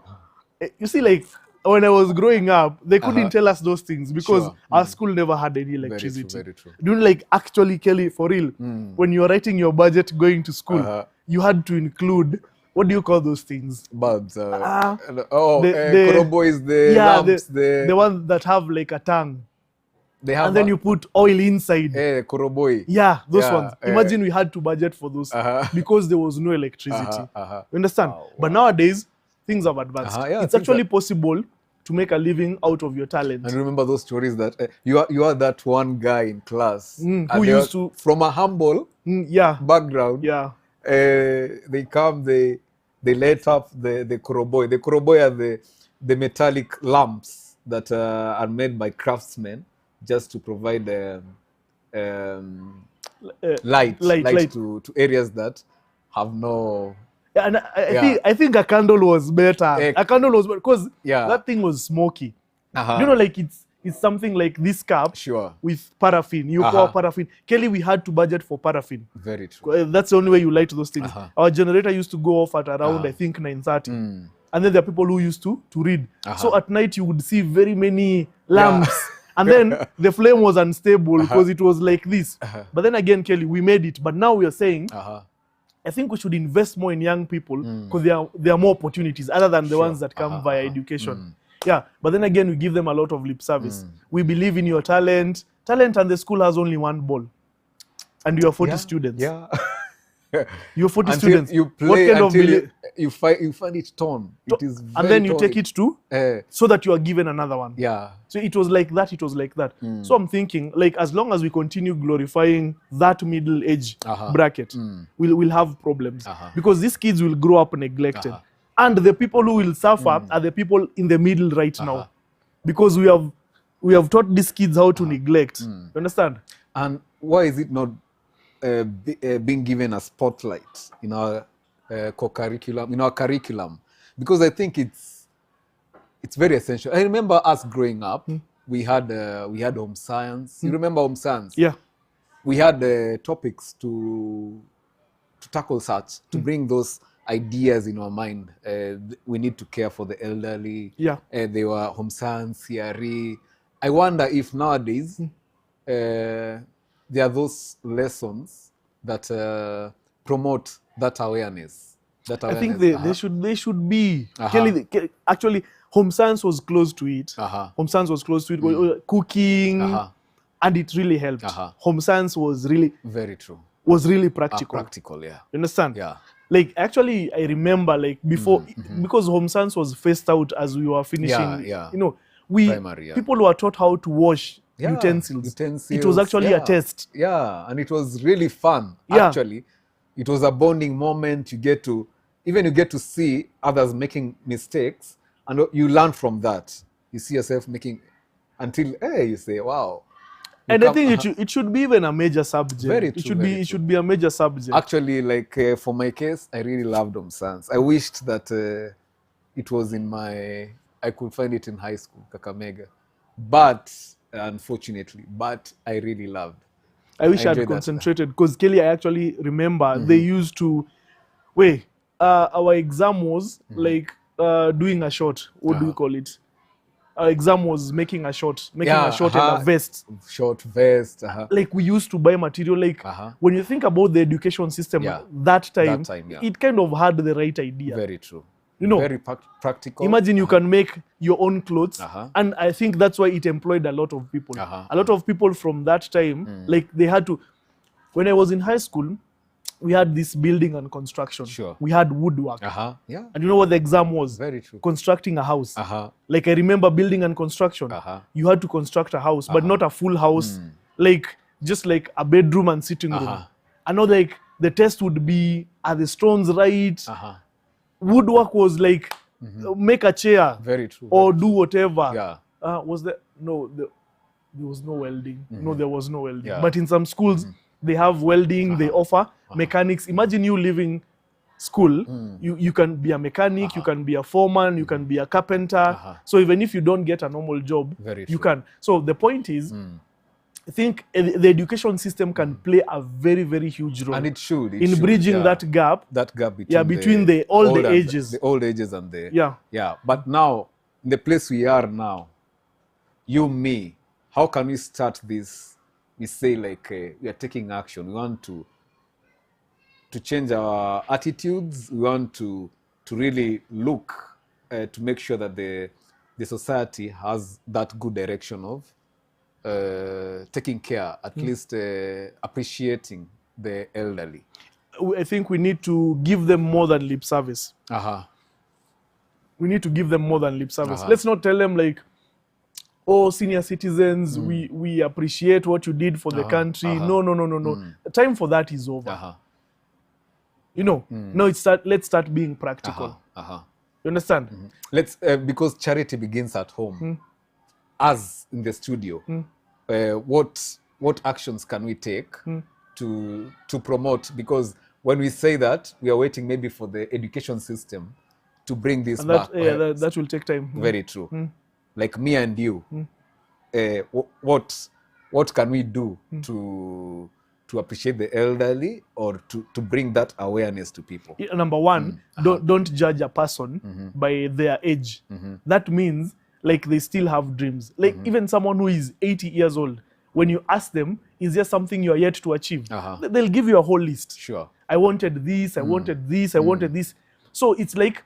you see, like, when I was growing up, they couldn't tell us those things because our school never had any electricity. Very true. Do you know, like, actually, Kelly, for real, when you're writing your budget going to school, you had to include what do you call those things? Bulbs. Ah, The korobo is the yeah, lamps. the ones that have like a tongue, They have and then you put oil inside. koroboi. Yeah, those Yeah, ones. Imagine we had to budget for those because there was no electricity. You understand? Wow, But wow. nowadays, things have advanced. Yeah, It's things actually possible to make a living out of your talent. And remember those stories that you are that one guy in class who and they used are to- from a humble Yeah, background. yeah. They come, they light up the koroboi. The koroboi are the metallic lamps that are made by craftsmen just to provide light light. to areas that have no. Yeah, and Yeah. I think a candle was better. Eh, A candle was better because Yeah. that thing was smoky. Uh-huh. You know, like it's something like this cup Sure. with paraffin. You pour paraffin. Kelly, we had to budget for paraffin. Very true. That's the only way you light those things. Our generator used to go off at around I think 9:30, and then there are people who used to read. So at night you would see very many lamps, and then the flame was unstable because it was like this. But then again, Kelly, we made it. But now we are saying, I think we should invest more in young people because there are more opportunities other than the ones that come via education. Yeah, but then again, we give them a lot of lip service. We believe in your talent, and the school has only one ball, and you are 40 students. Yeah. You're 40 Until students. you What play kind of until belief? you find it torn. It is very And then you torn. take it to so that you are given another one. Yeah. So it was like that. So I'm thinking, like, as long as we continue glorifying that middle age bracket, we'll have problems because these kids will grow up neglected, and the people who will suffer are the people in the middle right now, because we have taught these kids how to neglect. You understand? And why is it not being given a spotlight in our curriculum? Because I think it's very essential. I remember us growing up, we had home science. You remember home science? Yeah. We had topics to tackle such, to bring those ideas in our mind. We need to care for the elderly. Yeah. They were home science, CRE. I wonder if nowadays there are those lessons that promote that awareness. I think they should be. Kelly, actually, home science was close to it. Home science was close to it. Cooking, and it really helped. Home science was really very true. Was really practical. Practical, yeah. You understand? Yeah. Like, actually, I remember, like, before, because home science was phased out as we were finishing. Yeah. You know, Primary, people were taught how to wash utensils. It was actually a test. Yeah, and it was really fun. Yeah. Actually, it was a bonding moment. You get to see others making mistakes, and you learn from that. You see yourself making until you say, "Wow." And I think it should be even a major subject. Very true, It should be a major subject. Actually, like for my case, I really loved home science. I wished that it was I could find it in high school, Kakamega, but unfortunately, I really loved. I wish I had concentrated because Kelly, I actually remember they used to our exam was like doing a shot. What do we call it? Our exam was making a shot in a vest. Short vest. Like, we used to buy material. Like, when you think about the education system that time, it kind of had the right idea. Very true. You know, very practical. Imagine you can make your own clothes, and I think that's why it employed a lot of people. A lot of people from that time, like, they had to. When I was in high school, we had this building and construction. Sure. We had woodwork. Yeah. And you know what the exam was? Very true. Constructing a house. Like, I remember building and construction. You had to construct a house, but not a full house. Like, just like a bedroom and sitting room. And not like the test would be, are the stones right? Woodwork was like, make a chair. Very true. Or do whatever. Yeah. Was there? No, there was no welding. No, there was no welding. Yeah. But in some schools, they have welding, they offer mechanics. Imagine you leaving school, you can be a mechanic, you can be a foreman, you can be a carpenter. So even if you don't get a normal job, you can. So the point is, I think the education system can play a very, very huge role. And it should. In bridging that gap. That gap between, between the old ages. The old ages and the... Yeah. But now, in the place we are now, you, me, how can we start this? We say, like, we are taking action. We want to to change our attitudes. We want to really look to make sure that the society has that good direction of taking care, at least appreciating the elderly. I think we need to give them more than lip service. We need to give them more than lip service. Let's not tell them like, oh, senior citizens, we appreciate what you did for the country. No. The time for that is over. You know, now let's start being practical. You understand? Let's because charity begins at home. Us in the studio, what actions can we take to promote? Because when we say that, we are waiting maybe for the education system to bring this And back. that will take time. Very true. Like me and you, what can we do to appreciate the elderly, or to bring that awareness to people? Number one, don't judge a person by their age. That means like they still have dreams. Like even someone who is 80 years old, when you ask them, is there something you are yet to achieve? They'll give you a whole list. Sure. I wanted this, I wanted this, I wanted this. So it's like,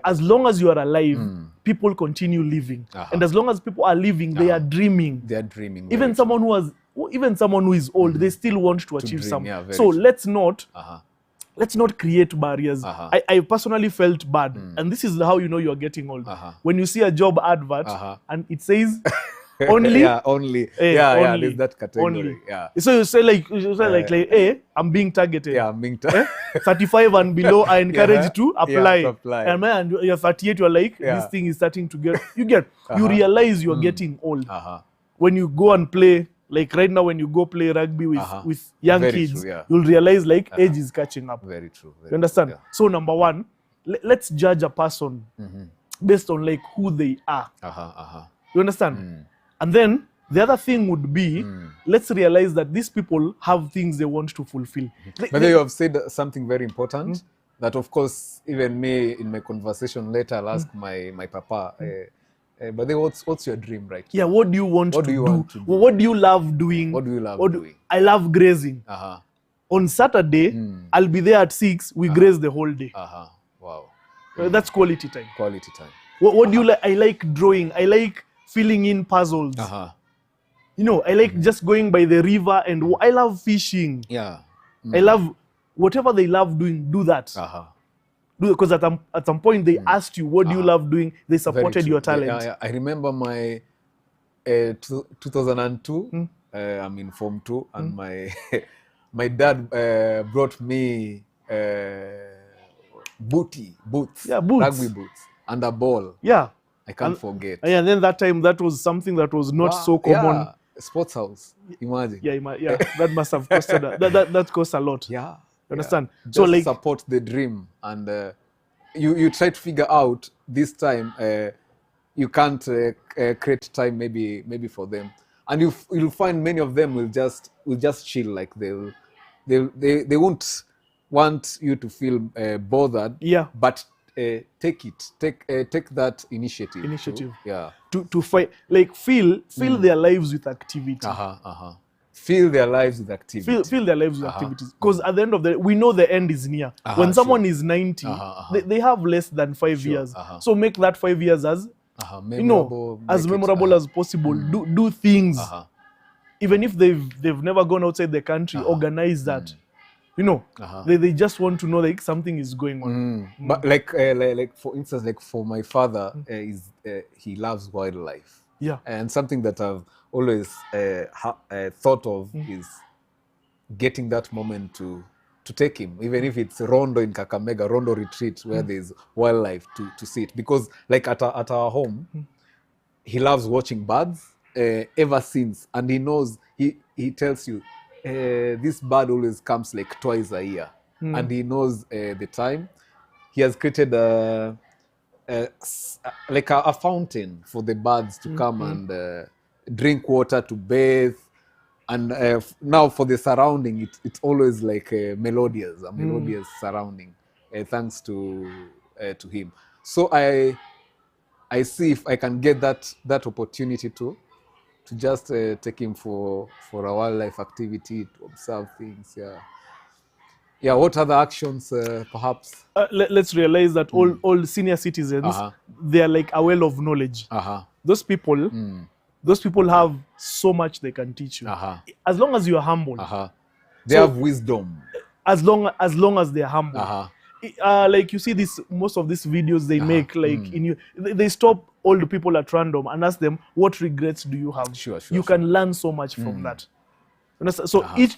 as long as you are alive, people continue living. And as long as people are living, they are dreaming. They are dreaming. Even someone who is old, they still want to achieve dream, something. yeah, So true. let's not create barriers. I personally felt bad, and this is how you know you are getting old. When you see a job advert and it says only, only. only, There's that category. only. Yeah. So you say like, hey, I'm being targeted. Yeah, Ming 35 and below are encouraged to apply. to apply. And man, you're 38, you're like, this thing is starting to get, you realize you're getting old. When you go and play, like right now when you go play rugby with young Very kids, true, yeah. you'll realize like age is catching up. Very true. Very You understand? true, So number one, let's judge a person based on like who they are. You understand? And then the other thing would be, let's realize that these people have things they want to fulfill. But then you have said something very important that, of course, even me in my conversation later, I'll ask my papa, but then what's your dream right now? Yeah, what do you want What to do you do? want to do? What do you love doing? What do you love doing? I love grazing. On Saturday, I'll be there at 6. We graze the whole day. Wow. That's quality time. Quality time. What do you like? I like drawing. I like filling in puzzles. You know, I like just going by the river, and I love fishing. Yeah. I love whatever they love doing. Do that. Because at some point they asked you, what do you love doing? They supported your talent. Yeah. I remember my 2002. I'm in Form 2, and my my dad brought me boots. Yeah, boots. Rugby boots and a ball. Yeah. I can't forget. Yeah, and then that time that was something that was not so common. Yeah. Sports house. Imagine. Yeah, that must have costed that cost a lot. Yeah. You understand? Just So like support the dream, and you try to figure out this time you can't create time maybe for them, and you'll find many of them will just chill, like they won't want you to feel bothered. Yeah. But take that initiative. to fight, like fill their lives with activity. Fill their lives with activity. Fill their lives with activities. Because at the end of we know the end is near. When someone is 90, they have less than 5 years. So make that 5 years as memorable as possible. Do things. Even if they've never gone outside the country, organize that. You know, they just want to know like something is going on. But like for instance, like for my father, he loves wildlife. Yeah. And something that I've always thought of is getting that moment to take him, even if it's Rondo in Kakamega, Rondo retreat, where there's wildlife to see it. Because like at our home, he loves watching birds ever since. And he knows, he tells you, this bird always comes like twice a year. And he knows the time. He has created like a fountain for the birds to come and drink water, to bathe. And now for the surrounding, it's always like a melodious surrounding, thanks to him. So I see if I can get that opportunity to just take him for a wildlife activity, to observe things. Yeah, what other actions perhaps? Let's realize that all senior citizens, Uh-huh. they are like a well of knowledge. Uh-huh. Those people, those people have so much they can teach you. Uh-huh. As long as you are humble, Uh-huh. They So- have wisdom. as long as they are humble. Uh-huh. Like you see this, most of these videos they make, like they stop old people at random and ask them, what regrets do you have? Sure, You sure. can learn so much from that. Understand? So each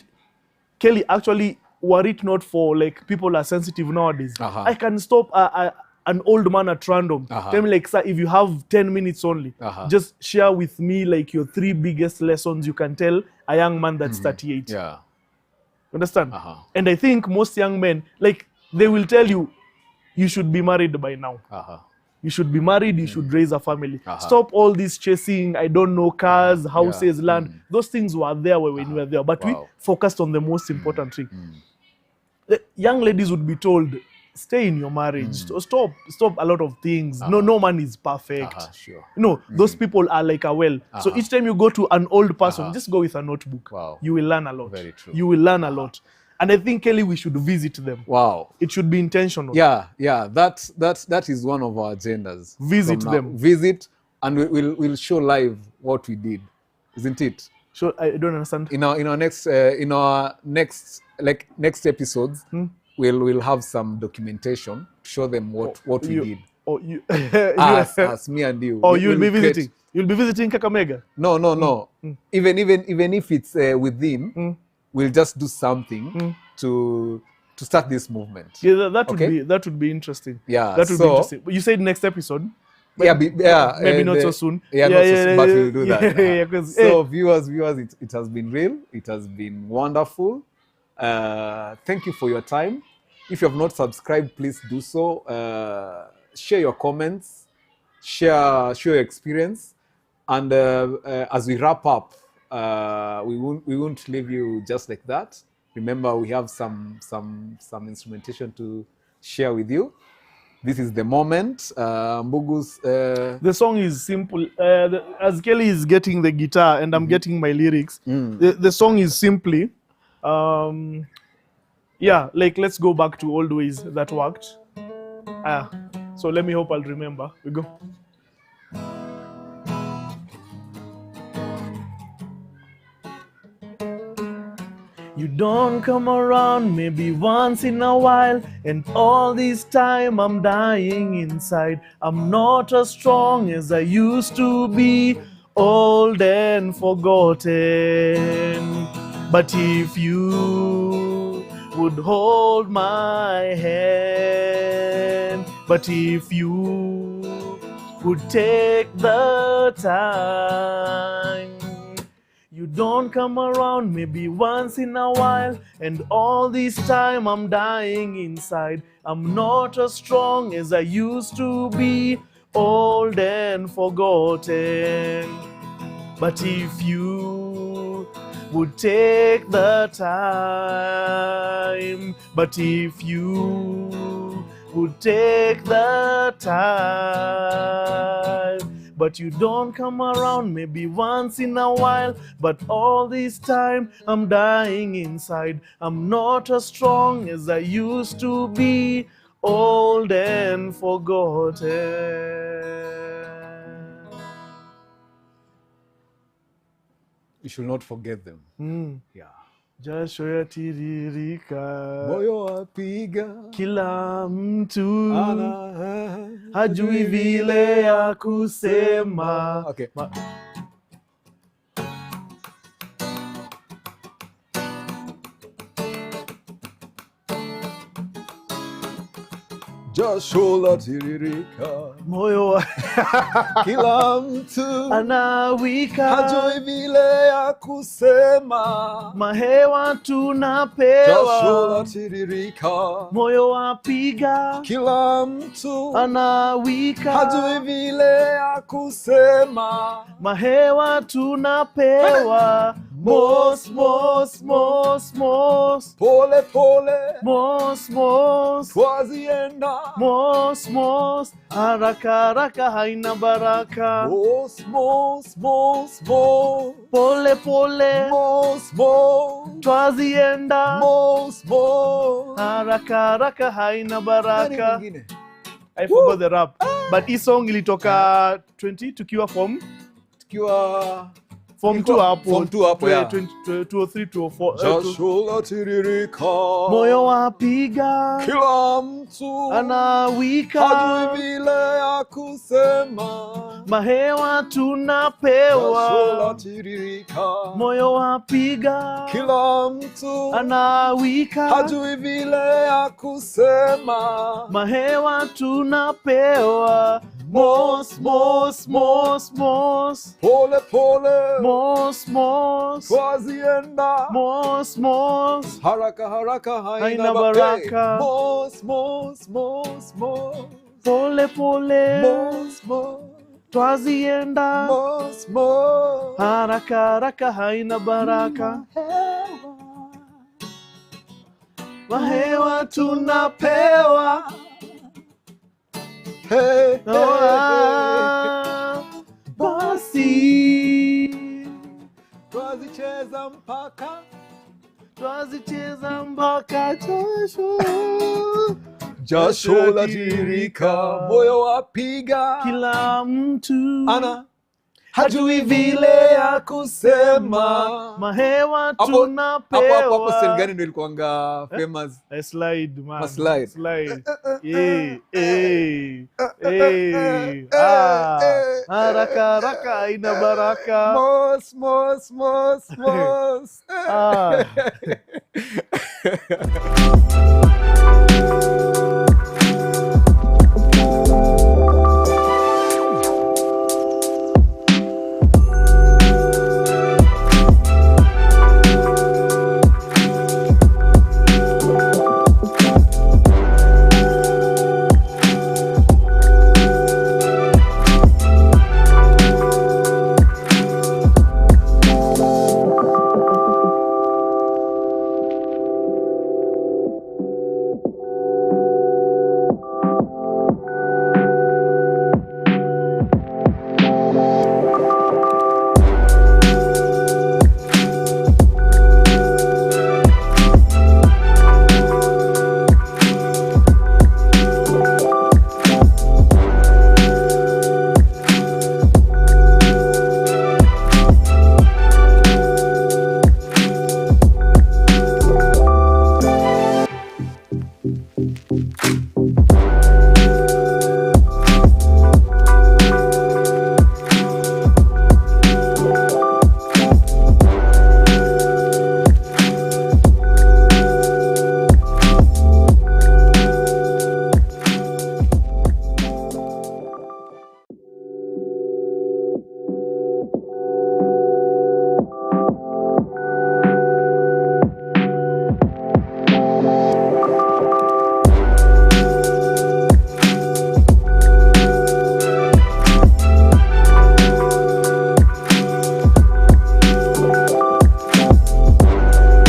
Kelly, actually, were it not for like people are sensitive nowadays, I can stop an old man at random. Tell me, like, sir, if you have 10 minutes only, just share with me like your 3 biggest lessons you can tell a young man that's 38. Yeah. Understand? And I think most young men, like, they will tell you, you should be married by now. You should be married, you should raise a family. Stop all this chasing, I don't know, cars, houses, land. Those things were there when we were there, but we focused on the most important thing. The young ladies would be told, stay in your marriage. Stop a lot of things. No man is perfect. Sure. You know, those people are like a well. So each time you go to an old person, just go with a notebook. Wow. You will learn a lot. Very true. You will learn a lot. And I think, Kelly, we should visit them. Wow. It should be intentional. Yeah. That is one of our agendas. Visit from now. them. Visit, and we'll show live what we did, isn't it? So I don't understand. In our next episodes, we'll have some documentation to show them what we did. Or you, Us, me and you. or We- you'll we'll be create- visiting. You'll be visiting Kakamega. No. Even if it's within, we'll just do something to start this movement. Yeah, that would Okay. be interesting. Yeah, That would be so- interesting. But you said next episode. Maybe not so soon. Yeah, not so soon, but we'll do that. Yeah, 'cause, So viewers, it has been real. It has been wonderful. Thank you for your time. If you have not subscribed, please do so. Share your comments. Share your experience. And as we wrap up, we won't leave you just like that. Remember, we have some instrumentation to share with you. This is the moment. Mbugu's. The song is simple. As Kelly is getting the guitar and I'm getting my lyrics, the song is simply, like, let's go back to old ways that worked. So let me hope I'll remember. We go. You don't come around maybe once in a while, and all this time I'm dying inside. I'm not as strong as I used to be, old and forgotten. But if you would hold my hand, but if you would take the time, you don't come around maybe once in a while, and all this time I'm dying inside. I'm not as strong as I used to be, old and forgotten. But if you would take the time, but if you would take the time, but you don't come around maybe once in a while, but all this time I'm dying inside. I'm not as strong as I used to be, old and forgotten. You should not forget them. Yeah. Jasho yatiririka, Moyo wapiga. kila mtu Ana. hajui vile ya kusema. Okay. Jasho latiririka, Moyo wa kila mtu anawika, hajui vile ya kusema. mahewa Jasho tunapewa, latiririka, moyo wapiga, kila mtu anawika, hajui vile ya kusema. mahewa tunapewa. Mos, mos, mos, mos, Pole pole mos, mos, twazienda, mos, mos, haraka haraka haina baraka. mos mos mos mos, Pole pole, mos mos twazienda Mos, mos. haraka haraka haina Nani baraka. mwingine? I forgot the rap. But hii song ilitoka 20 tukiwa Tukiwa form 2 hapo. Form 2 hapo, yeah. 203 204. jasho latiririka, Moyo wapiga kila mtu anawika, hajui vile ya kusema. mahewa Jasho tunapewa. latiririka, Moyo wapiga kila mtu anawika, hajui vile ya kusema. mahewa tunapewa. Mos, mos, mos, mos, Pole pole mos, mos, twazienda, mos, mos, haraka haraka haina haina baraka. baraka. Mos, mos, mos, mos, Pole pole mos, mos, twazienda, mos, mos. haraka haraka haina baraka. Mahewa tunapewa. Hey, hey, hey. Ah, basi Twazicheza mpaka twazicheza mpaka jasho. jasho latiririka, moyo wapiga, Kila mtu ana hajui vile ya kusema. mahewa Hapo tunapewa. sehemu gani ndio ilikuwanga famous? Slide man. Slide. Slide. Haraka haraka haina baraka. Mos, mos, mos, mos. Ah.